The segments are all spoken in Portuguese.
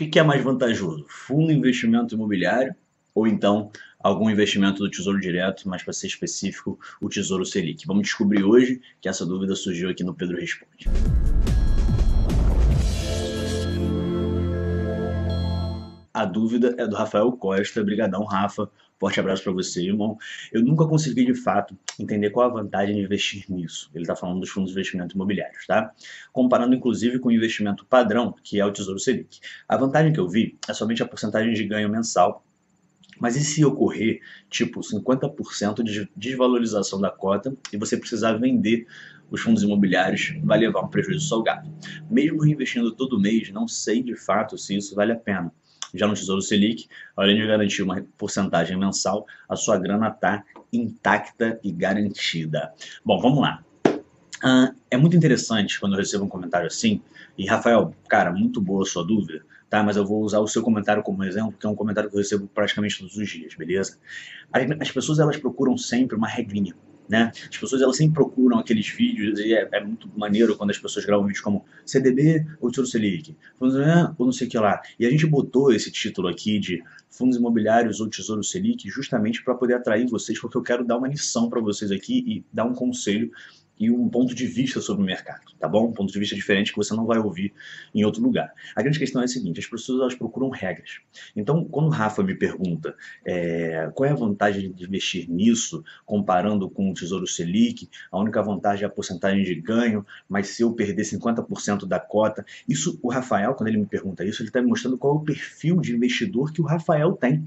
que é mais vantajoso? Fundo de investimento imobiliário ou então algum investimento do Tesouro Direto, mas para ser específico, o Tesouro Selic? Vamos descobrir hoje que essa dúvida surgiu aqui no Pedro Responde. A dúvida é do Rafael Costa. Brigadão, Rafa. Forte abraço para você, irmão. Eu nunca consegui, de fato, entender qual a vantagem de investir nisso. Ele está falando dos fundos de investimento imobiliários, tá? Comparando, inclusive, com o investimento padrão, que é o Tesouro Selic. A vantagem que eu vi é somente a porcentagem de ganho mensal. Mas e se ocorrer, tipo, 50% de desvalorização da cota e você precisar vender os fundos imobiliários, vai levar um prejuízo salgado. Mesmo reinvestindo todo mês, não sei de fato se isso vale a pena. Já no Tesouro Selic, além de garantir uma porcentagem mensal, a sua grana está intacta e garantida. Bom, vamos lá. É muito interessante quando eu recebo um comentário assim, e Rafael, cara, muito boa a sua dúvida, tá? Mas eu vou usar o seu comentário como exemplo, que é um comentário que eu recebo praticamente todos os dias, beleza? As pessoas, elas procuram sempre uma regrinha, né? As pessoas, elas sempre procuram aqueles vídeos, e é muito maneiro quando as pessoas gravam vídeos como CDB ou Tesouro Selic, ou não sei o que lá. E a gente botou esse título aqui de fundos imobiliários ou Tesouro Selic justamente para poder atrair vocês, porque eu quero dar uma lição para vocês aqui e dar um conselho e um ponto de vista sobre o mercado, tá bom? Um ponto de vista diferente que você não vai ouvir em outro lugar. A grande questão é a seguinte, as pessoas, elas procuram regras. Então, quando o Rafa me pergunta qual é a vantagem de investir nisso, comparando com o Tesouro Selic, a única vantagem é a porcentagem de ganho, mas se eu perder 50% da cota, isso, o Rafael, quando ele me pergunta isso, ele está me mostrando qual é o perfil de investidor que o Rafael tem.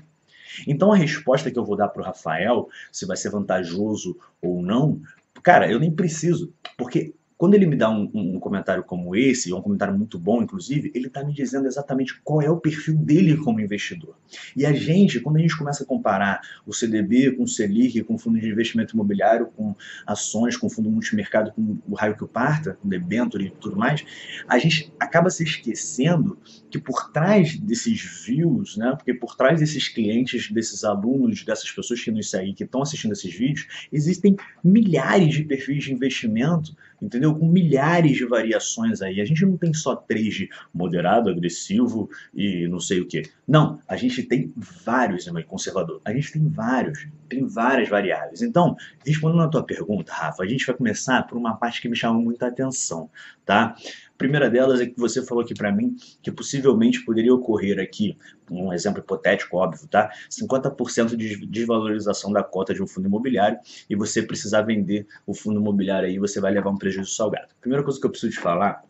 Então a resposta que eu vou dar para o Rafael, se vai ser vantajoso ou não, cara, eu nem preciso, porque quando ele me dá um comentário como esse, um comentário muito bom, inclusive, ele está me dizendo exatamente qual é o perfil dele como investidor. E a gente, quando a gente começa a comparar o CDB com o Selic, com o fundo de investimento imobiliário, com ações, com o fundo multimercado, com o raio que o parta, com debênture e tudo mais, a gente acaba se esquecendo que por trás desses views, né, porque por trás desses clientes, desses alunos, dessas pessoas que nos seguem, que estão assistindo esses vídeos, existem milhares de perfis de investimento, entendeu? Com milhares de variações aí. A gente não tem só três de moderado, agressivo e não sei o que. Não, a gente tem vários, conservador. A gente tem várias variáveis. Então, respondendo a tua pergunta, Rafa, a gente vai começar por uma parte que me chamou muita atenção, tá? A primeira delas é que você falou aqui para mim que possivelmente poderia ocorrer aqui, um exemplo hipotético, óbvio, tá? 50% de desvalorização da cota de um fundo imobiliário e você precisar vender o fundo imobiliário aí, você vai levar um prejuízo salgado. A primeira coisa que eu preciso te falar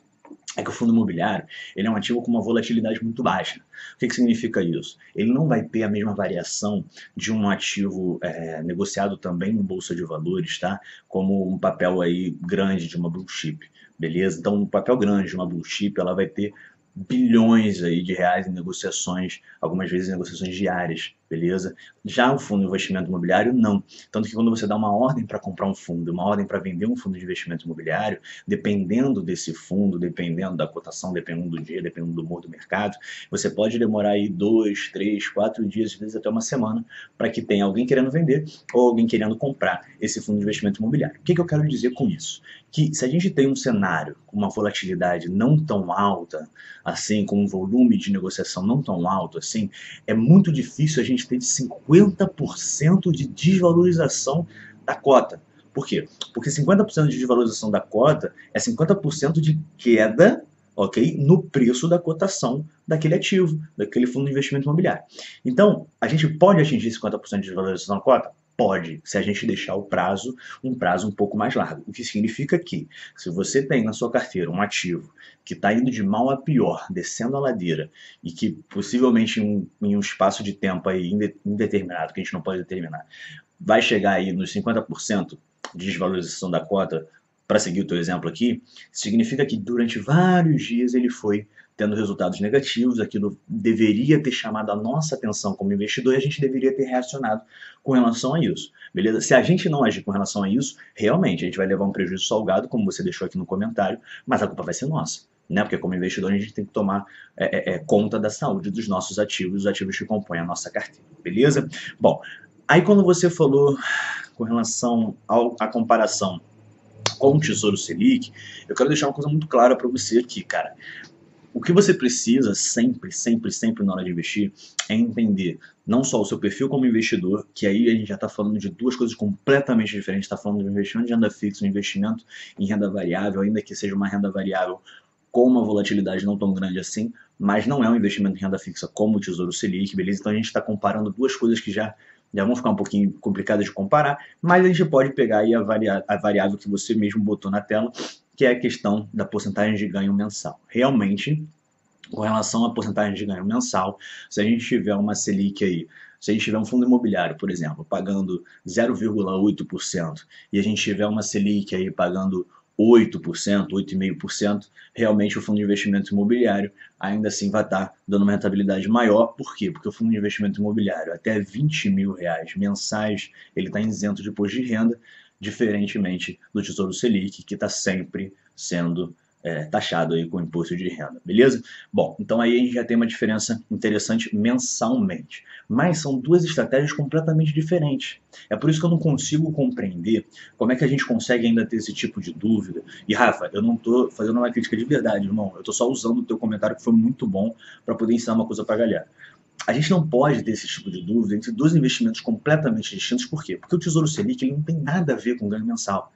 é que o fundo imobiliário ele é um ativo com uma volatilidade muito baixa. O que significa isso? Ele não vai ter a mesma variação de um ativo negociado também em bolsa de valores, tá? Como um papel aí grande de uma blue chip, beleza? Então, um papel grande de uma blue chip, ela vai ter bilhões aí de reais em negociações, algumas vezes em negociações diárias, beleza? Já o fundo de investimento imobiliário, não. Tanto que quando você dá uma ordem para comprar um fundo, uma ordem para vender um fundo de investimento imobiliário, dependendo desse fundo, dependendo da cotação, dependendo do dia, dependendo do humor do mercado, você pode demorar aí 2, 3, 4 dias, às vezes até uma semana, para que tenha alguém querendo vender ou alguém querendo comprar esse fundo de investimento imobiliário. O que eu quero dizer com isso? Que se a gente tem um cenário com uma volatilidade não tão alta, assim, com um volume de negociação não tão alto assim, é muito difícil a gente ter 50% de desvalorização da cota. Por quê? Porque 50% de desvalorização da cota é 50% de queda, ok, no preço da cotação daquele ativo, daquele fundo de investimento imobiliário. Então, a gente pode atingir 50% de desvalorização da cota? Pode, se a gente deixar um prazo um pouco mais largo. O que significa que, se você tem na sua carteira um ativo que está indo de mal a pior, descendo a ladeira, e que possivelmente em um espaço de tempo aí indeterminado, que a gente não pode determinar, vai chegar aí nos 50% de desvalorização da cota, para seguir o teu exemplo aqui, significa que durante vários dias ele foi tendo resultados negativos, aquilo deveria ter chamado a nossa atenção como investidor e a gente deveria ter reacionado com relação a isso, beleza? Se a gente não agir com relação a isso, realmente a gente vai levar um prejuízo salgado, como você deixou aqui no comentário, mas a culpa vai ser nossa, né? Porque como investidor a gente tem que tomar conta da saúde dos nossos ativos, os ativos que compõem a nossa carteira, beleza? Bom, aí quando você falou com relação à comparação com o Tesouro Selic, eu quero deixar uma coisa muito clara para você aqui, cara. O que você precisa sempre, sempre, sempre na hora de investir é entender não só o seu perfil como investidor, que aí a gente já está falando de duas coisas completamente diferentes. Está falando de um investimento de renda fixa, um investimento em renda variável, ainda que seja uma renda variável com uma volatilidade não tão grande assim, mas não é um investimento em renda fixa como o Tesouro Selic, beleza? Então a gente está comparando duas coisas que já vão ficar um pouquinho complicadas de comparar, mas a gente pode pegar aí a variável que você mesmo botou na tela, que é a questão da porcentagem de ganho mensal. Realmente, com relação à porcentagem de ganho mensal, se a gente tiver uma Selic aí, se a gente tiver um fundo imobiliário, por exemplo, pagando 0,8% e a gente tiver uma Selic aí pagando 8%, 8,5%, realmente o fundo de investimento imobiliário ainda assim vai estar dando uma rentabilidade maior. Por quê? Porque o fundo de investimento imobiliário até R$ 20.000 mensais, ele está isento de imposto de renda, diferentemente do Tesouro Selic, que está sempre sendo taxado aí com imposto de renda, beleza? Bom, então aí a gente já tem uma diferença interessante mensalmente, mas são duas estratégias completamente diferentes. É por isso que eu não consigo compreender como é que a gente consegue ainda ter esse tipo de dúvida. E Rafa, eu não estou fazendo uma crítica de verdade, irmão, eu estou só usando o teu comentário que foi muito bom para poder ensinar uma coisa para a galera. A gente não pode ter esse tipo de dúvida entre dois investimentos completamente distintos. Por quê? Porque o Tesouro Selic ele não tem nada a ver com ganho mensal.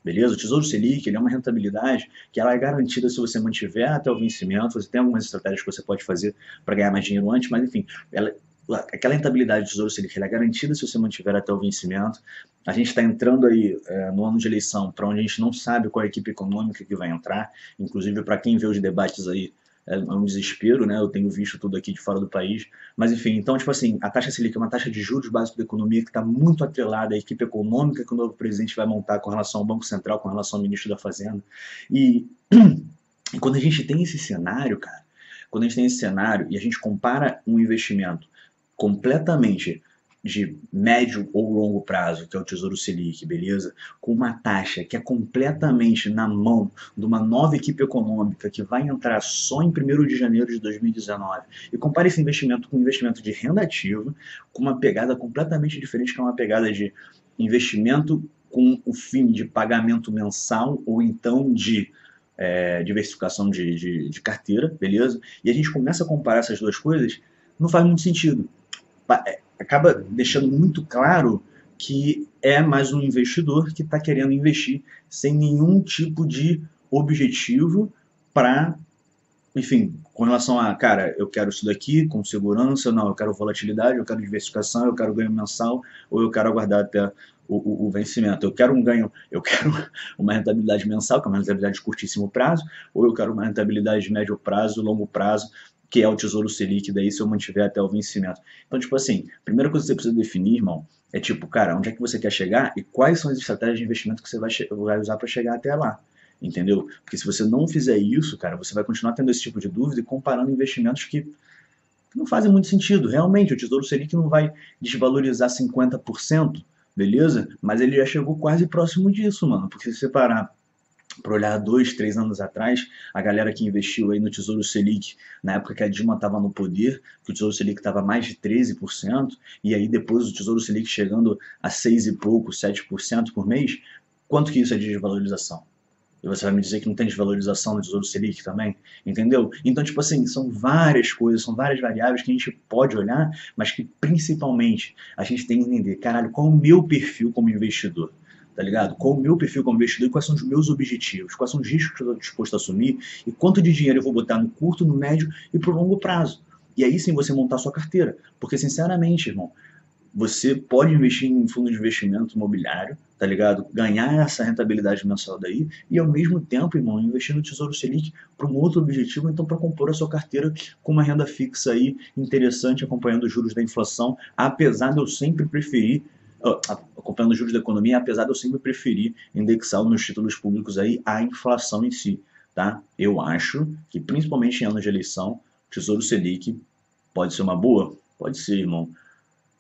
Beleza? O Tesouro Selic ele é uma rentabilidade que ela é garantida se você mantiver até o vencimento. Você tem algumas estratégias que você pode fazer para ganhar mais dinheiro antes, mas enfim, aquela rentabilidade do Tesouro Selic ela é garantida se você mantiver até o vencimento. A gente está entrando aí no ano de eleição para onde a gente não sabe qual é a equipe econômica que vai entrar. Inclusive, para quem vê os debates aí, é um desespero, né? Eu tenho visto tudo aqui de fora do país. Mas enfim, então, tipo assim, a taxa Selic é uma taxa de juros básica da economia que está muito atrelada à equipe econômica que o novo presidente vai montar com relação ao Banco Central, com relação ao ministro da Fazenda. E, e quando a gente tem esse cenário, cara, quando a gente tem esse cenário e a gente compara um investimento completamente de médio ou longo prazo, que é o Tesouro Selic, beleza? Com uma taxa que é completamente na mão de uma nova equipe econômica que vai entrar só em 1º de janeiro de 2019. E compare esse investimento com um investimento de renda ativa, com uma pegada completamente diferente, que é uma pegada de investimento com o fim de pagamento mensal ou então de diversificação de carteira, beleza? E a gente começa a comparar essas duas coisas, não faz muito sentido. Acaba deixando muito claro que é mais um investidor que está querendo investir sem nenhum tipo de objetivo para, enfim, com relação a, cara, eu quero isso daqui com segurança, não, eu quero volatilidade, eu quero diversificação, eu quero ganho mensal, ou eu quero aguardar até o vencimento. Eu quero um ganho, eu quero uma rentabilidade mensal, que é uma rentabilidade de curtíssimo prazo, ou eu quero uma rentabilidade de médio prazo, longo prazo, que é o Tesouro Selic, daí se eu mantiver até o vencimento. Então, tipo assim, a primeira coisa que você precisa definir, irmão, é tipo, cara, onde é que você quer chegar e quais são as estratégias de investimento que você vai usar para chegar até lá, entendeu? Porque se você não fizer isso, cara, você vai continuar tendo esse tipo de dúvida e comparando investimentos que não fazem muito sentido. Realmente, o Tesouro Selic não vai desvalorizar 50%, beleza? Mas ele já chegou quase próximo disso, mano, porque se você parar para olhar 2, 3 anos atrás, a galera que investiu aí no Tesouro Selic, na época que a Dilma estava no poder, que o Tesouro Selic estava mais de 13%, e aí depois o Tesouro Selic chegando a 6 e pouco, 7% por mês, quanto que isso é de desvalorização? E você vai me dizer que não tem desvalorização no Tesouro Selic também? Entendeu? Então, tipo assim, são várias coisas, são várias variáveis que a gente pode olhar, mas que principalmente a gente tem que entender, caralho, qual é o meu perfil como investidor? Tá ligado? Qual o meu perfil como investidor e quais são os meus objetivos, quais são os riscos que eu estou disposto a assumir e quanto de dinheiro eu vou botar no curto, no médio e pro longo prazo. E aí sim você montar a sua carteira. Porque, sinceramente, irmão, você pode investir em fundo de investimento imobiliário, tá ligado? Ganhar essa rentabilidade mensal daí e, ao mesmo tempo, irmão, investir no Tesouro Selic para um outro objetivo, então para compor a sua carteira com uma renda fixa aí interessante, acompanhando os juros da inflação, apesar de eu sempre preferir acompanhando os juros da economia, apesar de eu sempre preferir indexar os meus títulos públicos aí à inflação em si, tá? Eu acho que, principalmente em anos de eleição, o Tesouro Selic pode ser uma boa? Pode ser, irmão.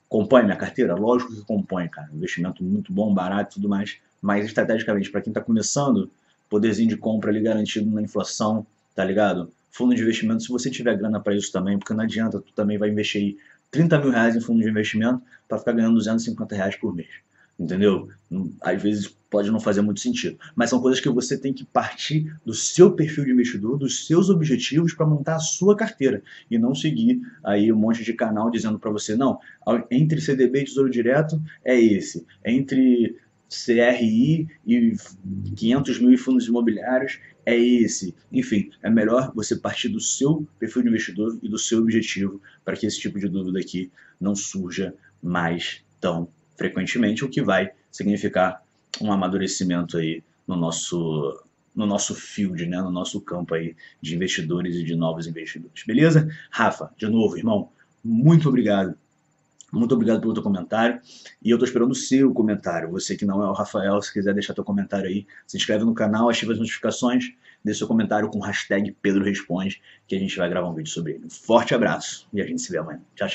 Compõe minha carteira? Lógico que compõe, cara. Investimento muito bom, barato e tudo mais, mas estrategicamente, para quem está começando, poderzinho de compra ali garantido na inflação, tá ligado? Fundo de investimento, se você tiver grana para isso também, porque não adianta, tu também vai investir aí R$ 30.000 em fundo de investimento para ficar ganhando R$ 250 por mês. entendeu? Às vezes pode não fazer muito sentido, mas são coisas que você tem que partir do seu perfil de investidor, dos seus objetivos para montar a sua carteira e não seguir aí um monte de canal dizendo para você, não, entre CDB e Tesouro Direto é esse, entre CRI e 500 mil fundos imobiliários é esse. Enfim, é melhor você partir do seu perfil de investidor e do seu objetivo para que esse tipo de dúvida aqui não surja mais tão frequentemente, o que vai significar um amadurecimento aí no nosso field, né, no nosso campo aí de investidores e de novos investidores. Beleza? Rafa, de novo, irmão, muito obrigado. Muito obrigado pelo teu comentário. E eu tô esperando o seu comentário. Você que não é o Rafael, se quiser deixar teu comentário aí, se inscreve no canal, ativa as notificações, deixa seu comentário com o hashtag Pedro Responde, que a gente vai gravar um vídeo sobre ele. Um forte abraço e a gente se vê amanhã. Tchau, tchau.